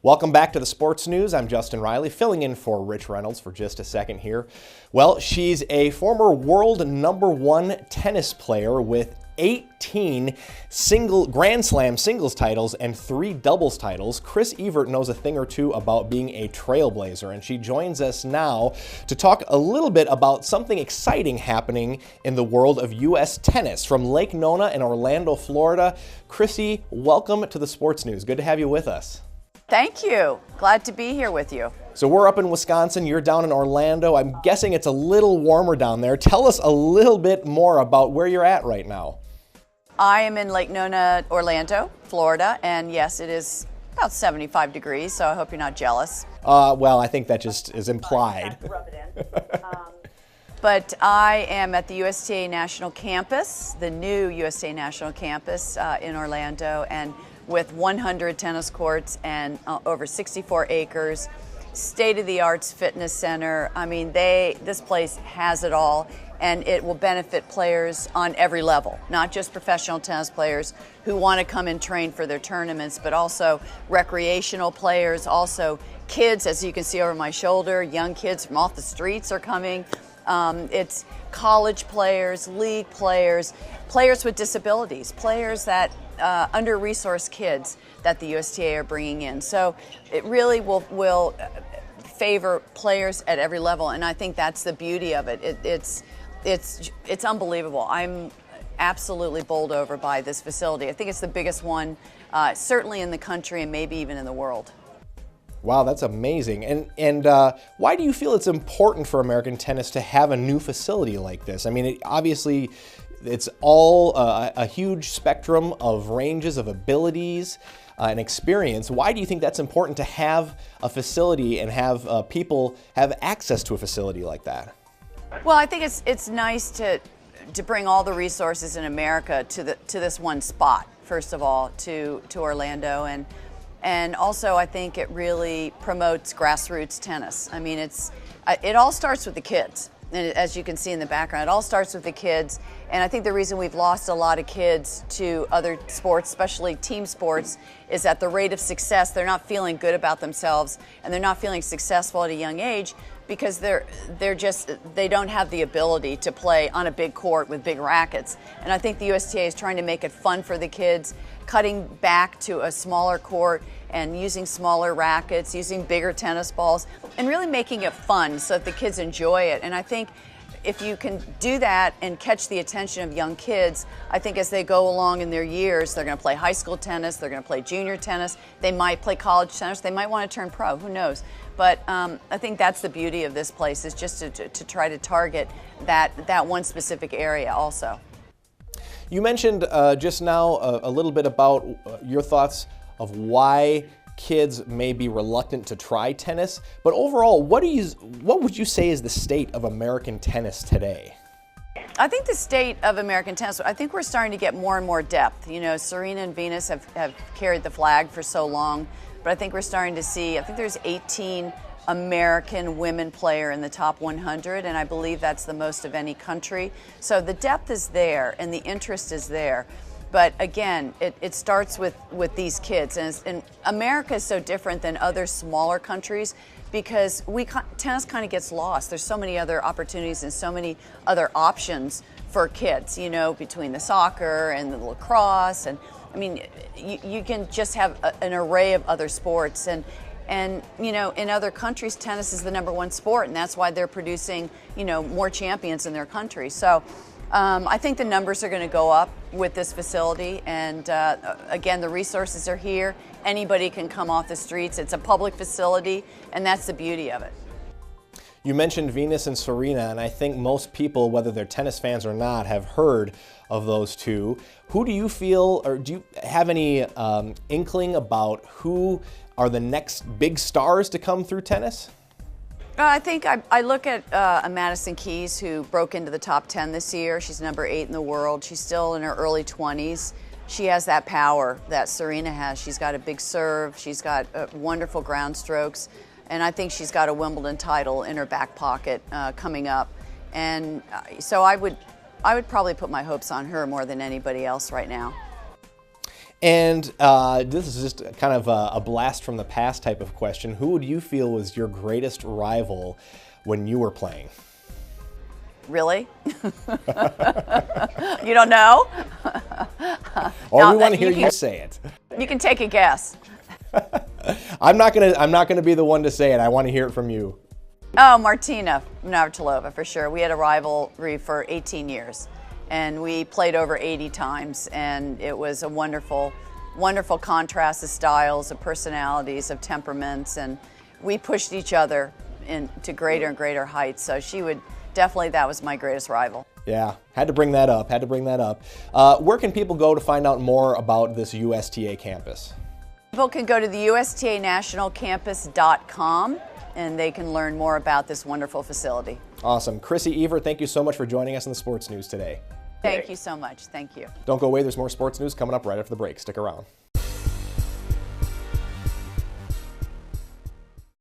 Welcome back to the Sports News. I'm Justin Riley, filling in for Rich Reynolds for just a second here. Well, she's a former world #1 tennis player with 18 Grand Slam singles titles and 3 doubles titles. Chris Evert knows a thing or two about being a trailblazer, and she joins us now to talk a little bit about something exciting happening in the world of U.S. tennis. From Lake Nona in Orlando, Florida, Chrissy, welcome to the Sports News. Good to have you with us. Thank you. Glad to be here with you. So we're up in Wisconsin, you're down in Orlando. I'm guessing it's a little warmer down there. Tell us a little bit more about where you're at right now. I am in Lake Nona, Orlando, Florida, and yes, it is about 75 degrees, so I hope you're not jealous. Well, I think that just is implied. Rub it in. But I am at the USTA National Campus, the new USTA National Campus in Orlando, and with 100 tennis courts and over 64 acres, state-of-the-art fitness center. I mean, this place has it all, and it will benefit players on every level, not just professional tennis players who want to come and train for their tournaments, but also recreational players, also kids, as you can see over my shoulder, young kids from off the streets are coming. It's college players, league players, players with disabilities, players that under-resourced kids that the USTA are bringing in. So it really will favor players at every level, and I think that's the beauty of it. It's unbelievable. I'm absolutely bowled over by this facility. I think it's the biggest one, certainly in the country and maybe even in the world. Wow, that's amazing. And why do you feel it's important for American tennis to have a new facility like this? I mean, obviously, it's all a huge spectrum of ranges of abilities and experience. Why do you think that's important to have a facility and have people have access to a facility like that? Well, I think it's nice to bring all the resources in America to this one spot. First of all, to Orlando, and also I think it really promotes grassroots tennis. I mean, it all starts with the kids. And as you can see in the background, it all starts with the kids. And I think the reason we've lost a lot of kids to other sports, especially team sports, is at the rate of success, they're not feeling good about themselves and they're not feeling successful at a young age because they don't have the ability to play on a big court with big rackets. And I think the USTA is trying to make it fun for the kids, cutting back to a smaller court and using smaller rackets, using bigger tennis balls, and really making it fun so that the kids enjoy it. And I think if you can do that and catch the attention of young kids, I think as they go along in their years, they're going to play high school tennis, they're going to play junior tennis, they might play college tennis, they might want to turn pro, who knows. But I think that's the beauty of this place, is just to try to target that one specific area also. You mentioned just now a little bit about your thoughts of why kids may be reluctant to try tennis, but overall, what would you say is the state of American tennis today? I think the state of American tennis, I think we're starting to get more and more depth. You know, Serena and Venus have carried the flag for so long, but I think we're starting to see, I think there's 18 American women player in the top 100, and I believe that's the most of any country. So the depth is there and the interest is there. But again, it starts with these kids. And America is so different than other smaller countries because tennis kind of gets lost. There's so many other opportunities and so many other options for kids, you know, between the soccer and the lacrosse. And I mean, you can just have an array of other sports. And you know, in other countries, tennis is the #1 sport, and that's why they're producing, you know, more champions in their country. So I think the numbers are going to go up with this facility, and again, the resources are here. Anybody can come off the streets. It's a public facility, and that's the beauty of it. You mentioned Venus and Serena, and I think most people, whether they're tennis fans or not, have heard of those two. Who do you feel, or do you have any inkling about who are the next big stars to come through tennis? I think I look at Madison Keys, who broke into the top 10 this year. She's #8 in the world. She's still in her early 20s. She has that power that Serena has. She's got a big serve. She's got wonderful ground strokes. And I think she's got a Wimbledon title in her back pocket coming up. And so I would probably put my hopes on her more than anybody else right now. And this is just kind of a blast from the past type of question. Who would you feel was your greatest rival when you were playing? Really? You don't know? Or we want to hear you say it. You can take a guess. I'm not gonna be the one to say it. I want to hear it from you. Oh, Martina Navratilova, for sure. We had a rivalry for 18 years, and we played over 80 times, and it was a wonderful, wonderful contrast of styles, of personalities, of temperaments, and we pushed each other into greater and greater heights. So she would definitely, that was my greatest rival. Yeah, had to bring that up. Where can people go to find out more about this USTA campus? People can go to the USTAnationalcampus.com and they can learn more about this wonderful facility. Awesome. Chrissy, Evert, thank you so much for joining us in the sports news today. Thank you so much. Thank you. Don't go away. There's more sports news coming up right after the break. Stick around.